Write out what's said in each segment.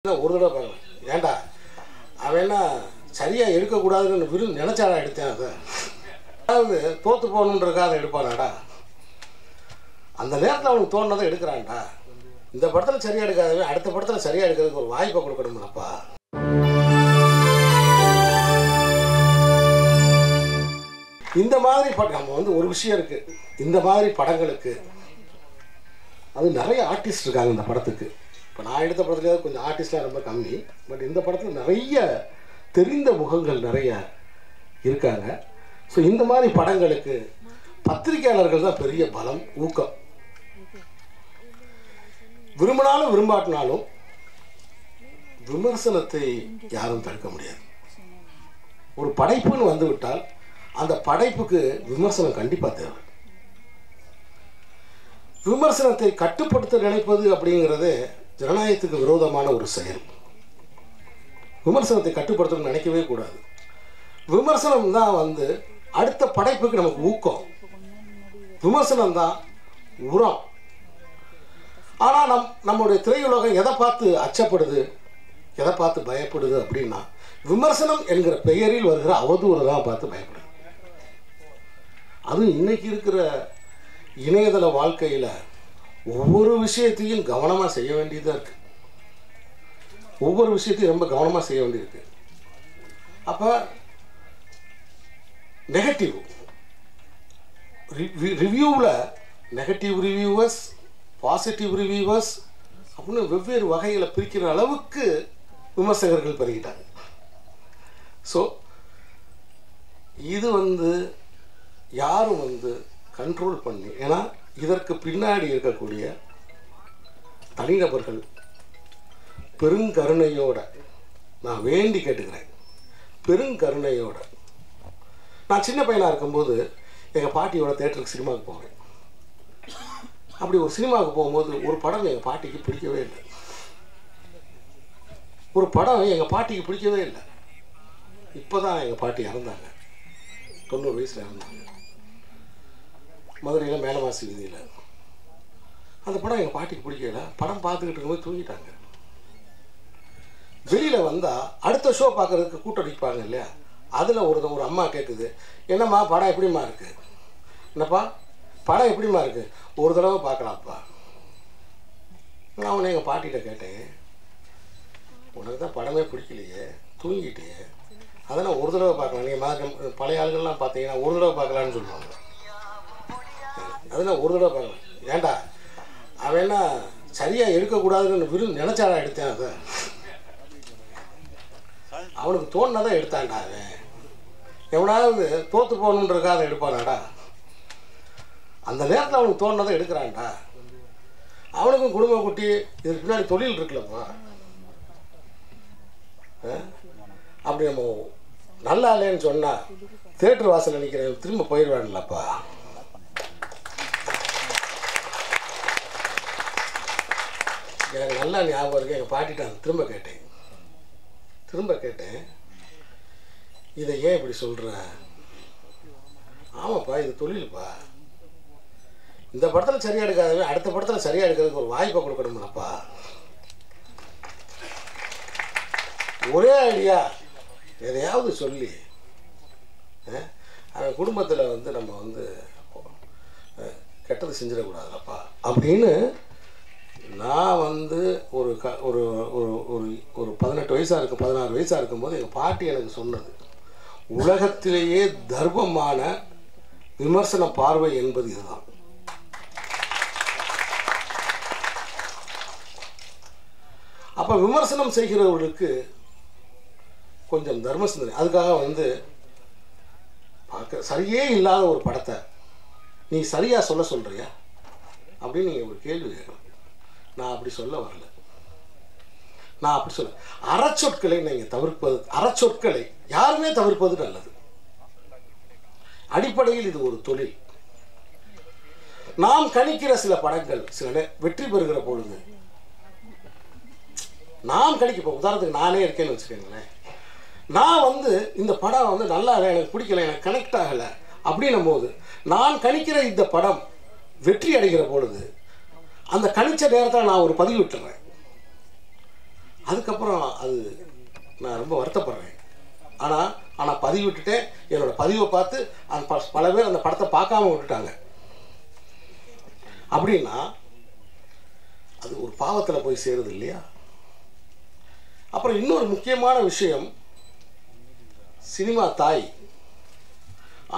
ஒரு தடவை பார்க்கலாம். ஏன்டா அவன் என்ன சரியாக எடுக்கக்கூடாதுன்னு நினச்சாடா எடுத்தேன். அதை அதாவது தோற்று போகணுன்றதுக்காக அதை எடுப்பானாடா. அந்த நேரத்தில் அவனுக்கு தோணுனதை எடுக்கிறான்டா. இந்த படத்தில் சரியாக எடுக்காதவே அடுத்த படத்தில் சரியாக எடுக்கிறதுக்கு ஒரு வாய்ப்பை கொடுக்கணும்லப்பா. இந்த மாதிரி நம்ம வந்து ஒரு விஷயம் இருக்குது. இந்த மாதிரி படங்களுக்கு அது நிறைய ஆர்டிஸ்ட் இருக்காங்க இந்த படத்துக்கு. இப்போ நான் எடுத்த படத்துலேயாவது கொஞ்சம் ஆர்டிஸ்ட்லாம் ரொம்ப கம்மி. பட் இந்த படத்தில் நிறைய தெரிந்த முகங்கள் நிறைய இருக்காங்க. ஸோ இந்த மாதிரி படங்களுக்கு பத்திரிகையாளர்கள் தான் பெரிய பலம், ஊக்கம். விரும்பினாலும் விரும்பாட்டினாலும் விமர்சனத்தை யாரும் தடுக்க முடியாது. ஒரு படைப்புன்னு வந்துவிட்டால் அந்த படைப்புக்கு விமர்சனம் கண்டிப்பாக தேவை. விமர்சனத்தை கட்டுப்படுத்த நினைப்பது அப்படிங்கிறது ஜனநாயகத்துக்கு விரோதமான ஒரு செயல். விமர்சனத்தை கட்டுப்படுத்தணும்னு நினைக்கவே கூடாது. விமர்சனம் தான் வந்து அடுத்த படைப்புக்கு நமக்கு ஊக்கம். விமர்சனம் தான் உரம். ஆனால் நம்முடைய திரையுலகம் எதை பார்த்து அச்சப்படுது, எதை பார்த்து பயப்படுது அப்படின்னா விமர்சனம் என்கிற பெயரில் வருகிற அவதூறை தான் பார்த்து பயப்படுது. அதுவும் இன்னைக்கு இருக்கிற இணையதள வாழ்க்கையில் ஒவ்வொரு விஷயத்தையும் கவனமாக செய்ய வேண்டியதாக இருக்குது. ஒவ்வொரு விஷயத்தையும் ரொம்ப கவனமாக செய்ய வேண்டியிருக்கு. அப்போ நெகட்டிவ் ரிவ்யூவில் நெகட்டிவ் ரிவ்யூவர்ஸ், பாசிட்டிவ் ரிவ்யூவர்ஸ் அப்படின்னு வெவ்வேறு வகைகளை பிரிக்கிற அளவுக்கு விமர்சகர்கள் பெருகிட்டாங்க. ஸோ இது வந்து யாரும் வந்து கண்ட்ரோல் பண்ணி, ஏன்னா இதற்கு பின்னாடி இருக்கக்கூடிய தனிநபர்கள் பெருங்கருணையோட நான் வேண்டி கேட்டுக்கிறேன். பெருங்கருணையோட நான் சின்ன பையனாக இருக்கும்போது எங்கள் பாட்டியோட தேட்டருக்கு சினிமாவுக்கு போவேன். அப்படி ஒரு சினிமாவுக்கு போகும்போது ஒரு படம் எங்கள் பாட்டிக்கு பிடிக்கவே இல்லை. ஒரு படம் எங்கள் பாட்டிக்கு பிடிக்கவே இல்லை. இப்போ தான் எங்கள் பாட்டி இறந்தாங்க. 90 வயசில் இறந்தாங்க. மதுரையில் மேலவாசி வீதியில். அந்த படம் எங்கள் பாட்டிக்கு பிடிக்கல. படம் பார்த்துக்கிட்டு இருக்கும்போது தூங்கிட்டாங்க. வெளியில் வந்தால் அடுத்த ஷோ பார்க்குறதுக்கு கூட்டடிப்பாங்க இல்லையா, அதில் ஒரு அம்மா கேட்குது, என்னம்மா படம் எப்படிம்மா இருக்குது, என்னப்பா படம் எப்படிம்மா இருக்குது, ஒரு தடவை பார்க்கலாம்ப்பா. நான் உன்னை எங்கள் பாட்டிகிட்ட கேட்டேன், உனக்கு தான் படமே பிடிக்கலையே, தூங்கிட்டே, அதெல்லாம் ஒரு தடவை பார்க்கலாம். நீங்கள் பழைய ஆளுகள்லாம் பார்த்தீங்கன்னா ஒரு தடவை பார்க்கலான்னு சொல்லுவாங்க. அதெல்லாம் ஒரு தடவை பார்க்கலாம். ஏன்டா அவன் என்ன சரியாக எடுக்கக்கூடாதுன்னு நினச்சாடா எடுத்தேன். அதை அவனுக்கு தோணுனதான் எடுத்தான்டா. அவன் எவனாவது தோற்று போகணுன்றதுக்காக அதை எடுப்பானாடா. அந்த நேரத்தில் அவனுக்கு தோணுனதை எடுக்கிறான்டா. அவனுக்கும் குடும்ப குட்டி இதுக்கு பின்னாடி தொழில் இருக்குல்லப்பா. அப்படி நம்ம நல்லா இல்லைன்னு சொன்னால் தேட்டர் வாசலில் நிற்கிறேன் திரும்ப போயிடுவான்லப்பா. எனக்கு நல்லா ஞாபகம் இருக்கு. எங்கள் பாட்டிட்டான் திரும்ப கேட்டேன் இதை ஏன் இப்படி சொல்கிற? ஆமாப்பா இது தொழில்ப்பா. இந்த படத்தில் சரியாக எடுக்காதவே அடுத்த படத்தில் சரியாக எடுக்கிறதுக்கு ஒரு வாய்ப்பை கொடுக்கணும்லப்பா. ஒரே ஐடியா எதையாவது சொல்லி அவன் குடும்பத்தில் வந்து நம்ம வந்து கெட்டது செஞ்சிடக்கூடாதுலப்பா அப்படின்னு நான் வந்து ஒரு 18 வயசாக இருக்கும் 16 வயசாக இருக்கும்போது எங்கள் பாட்டி எனக்கு சொன்னது, உலகத்திலேயே தர்மமான விமர்சன பார்வை என்பது இதுதான். அப்போ விமர்சனம் செய்கிறவர்களுக்கு கொஞ்சம் தர்ம சிந்தனை. அதுக்காக வந்து பார்க்க சரியே இல்லாத ஒரு படத்தை நீ சரியாக சொல்கிறியா அப்படின்னு நீங்கள் ஒரு கேள்வி கேட்கலாம். நான் அப்படி சொல்ல வரல. நான் அப்படி சொல்ல அறச்சொற்களை நீங்கள் தவிர்ப்பது, அறச்சொற்களை யாருமே தவிர்ப்பது நல்லது. அடிப்படையில் இது ஒரு தொழில். நாம் கணிக்கிற சில படங்கள் சில வெற்றி பெறுகிற பொழுது நாம் கணிக்க, உதாரணத்துக்கு நானே இருக்கேன்னு வச்சுக்கோங்களேன், நான் வந்து இந்த படம் வந்து நல்லா இல்லை, எனக்கு பிடிக்கல, எனக்கு கனெக்ட் ஆகலை அப்படின்னும் போது நான் கணிக்கிற இந்த படம் வெற்றி அடைகிற பொழுது அந்த கணிச்ச நேரத்தில் நான் ஒரு பதிவு விட்டுறேன். அதுக்கப்புறம் அது நான் ரொம்ப வருத்தப்படுறேன். ஆனால் பதிவிட்டுட்டே என்னோடய பதிவை பார்த்து அந்த பல பேர் அந்த படத்தை பார்க்காம விட்டுட்டாங்க. அப்படின்னா அது ஒரு பாவத்தில் போய் சேருது இல்லையா? அப்புறம் இன்னொரு முக்கியமான விஷயம், சினிமா தாய்.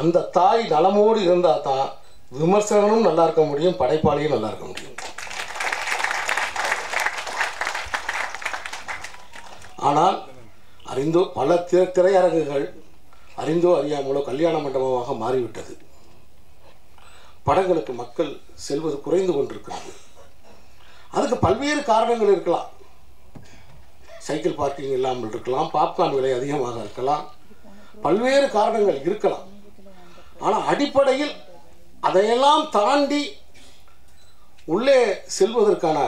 அந்த தாய் நலமோடு இருந்தால் தான் விமர்சகனும் நல்லா இருக்க முடியும், படைப்பாளியும் நல்லா இருக்க முடியும். ஆனால் அறிந்தோ பல திரையரங்குகள் அறிந்தோ அறியாமலோ கல்யாண மண்டபமாக மாறிவிட்டது. படங்களுக்கு மக்கள் செல்வது குறைந்து கொண்டிருக்கிறது. அதுக்கு பல்வேறு காரணங்கள் இருக்கலாம். சைக்கிள் பார்க்கிங் இல்லாமல் இருக்கலாம், பாப்கார்ன் விலை அதிகமாக இருக்கலாம், பல்வேறு காரணங்கள் இருக்கலாம். ஆனால் அடிப்படையில் அதையெல்லாம் தாண்டி உள்ளே செல்வதற்கான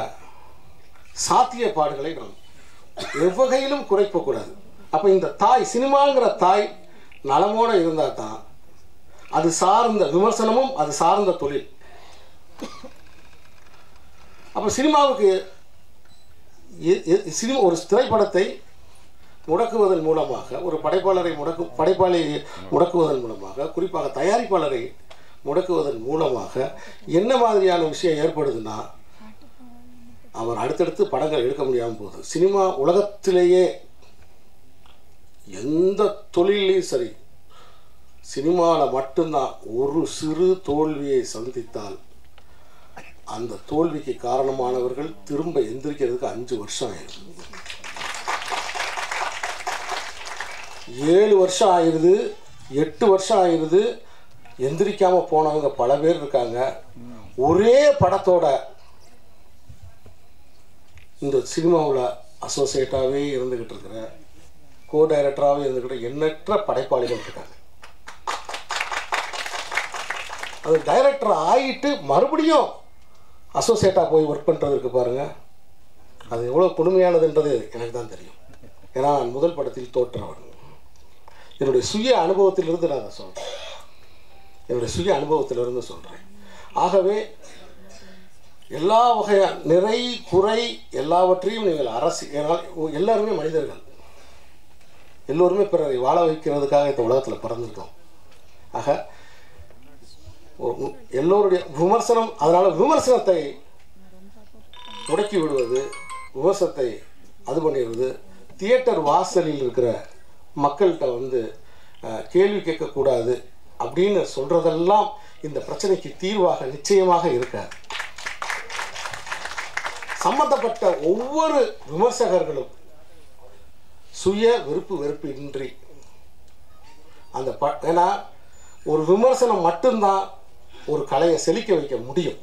சாத்தியப்பாடுகளை நாம் எவ்வகையிலும் குறைக்கக்கூடாது. அப்போ இந்த தாய், சினிமாங்கிற தாய் நலமோடு இருந்தால் தான் அது சார்ந்த விமர்சனமும் அது சார்ந்த தொழில். அப்போ சினிமாவுக்கு ஒரு திரைப்படத்தை முடக்குவதன் மூலமாக, ஒரு படைப்பாளியை முடக்குவதன் மூலமாக, குறிப்பாக தயாரிப்பாளரை முடக்குவதன் மூலமாக என்ன மாதிரியான விஷயம் ஏற்படுதுன்னா, அவர் அடுத்தடுத்து படங்கள் எடுக்க முடியாமல் போகுது. சினிமா உலகத்திலேயே எந்த தொழிலையும் சரி, சினிமாவில் மட்டும்தான் ஒரு சிறு தோல்வியை சந்தித்தால் அந்த தோல்விக்கு காரணமானவர்கள் திரும்ப எந்திரிக்கிறதுக்கு 5 வருஷம் ஆயிடுது, 7 வருஷம் ஆயிடுது, 8 வருஷம் ஆயிடுது. எந்திரிக்காமல் போனவங்க பல பேர் இருக்காங்க. ஒரே படத்தோட இந்த சினிமாவில் அசோசியேட்டாகவே இருந்துக்கிட்டு இருக்கிற, கோ டைரக்டராகவே இருந்துக்கிட்ட எண்ணற்ற படைப்பாளிகள் இருக்காங்க. அது டைரக்டர் ஆகிட்டு மறுபடியும் அசோசியேட்டாக போய் ஒர்க் பண்ணுறதுக்கு பாருங்கள், அது எவ்வளோ கொடுமையானதுன்றது எனக்கு தான் தெரியும். ஏன்னா நான் முதல் படத்தில் தோற்றவன். என்னுடைய சுய அனுபவத்திலிருந்து நான் அதை சொல்கிறேன், என்னுடைய சுய அனுபவத்திலிருந்து சொல்கிறேன். ஆகவே எல்லா வகையான நிறை குறை எல்லாவற்றையும் நீங்கள் எல்லாருமே மனிதர்கள், எல்லோருமே பிறரை வாழ வைக்கிறதுக்காக இந்த உலகத்தில் பிறந்திருக்கோம். ஆக எல்லோருடைய விமர்சனம், அதனால் விமர்சனத்தை முடக்கி விடுவது, விமர்சனத்தை அது பண்ணிடுவது, தியேட்டர் வாசலில் இருக்கிற மக்கள்கிட்ட கேள்வி கேட்கக்கூடாது அப்படின்னு சொல்கிறதெல்லாம் இந்த பிரச்சனைக்கு தீர்வாக நிச்சயமாக இருக்காது. சம்பந்தப்பட்ட ஒவ்வொரு விமர்சகர்களும் சுய வெறுப்பு இன்றி அந்த ஏன்னா ஒரு விமர்சனம் மட்டும்தான் ஒரு கலையை செழிக்க வைக்க முடியும்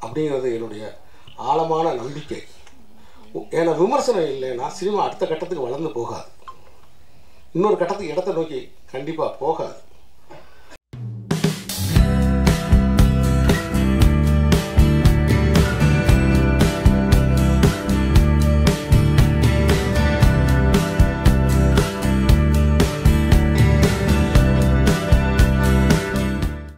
அப்படிங்கிறது என்னுடைய ஆழமான நம்பிக்கை. ஏன்னா விமர்சனம் இல்லைன்னா சினிமா அடுத்த கட்டத்துக்கு வளர்ந்து போகாது, இன்னொரு கட்டத்துக்கு இடத்தை நோக்கி கண்டிப்பாக போகாது.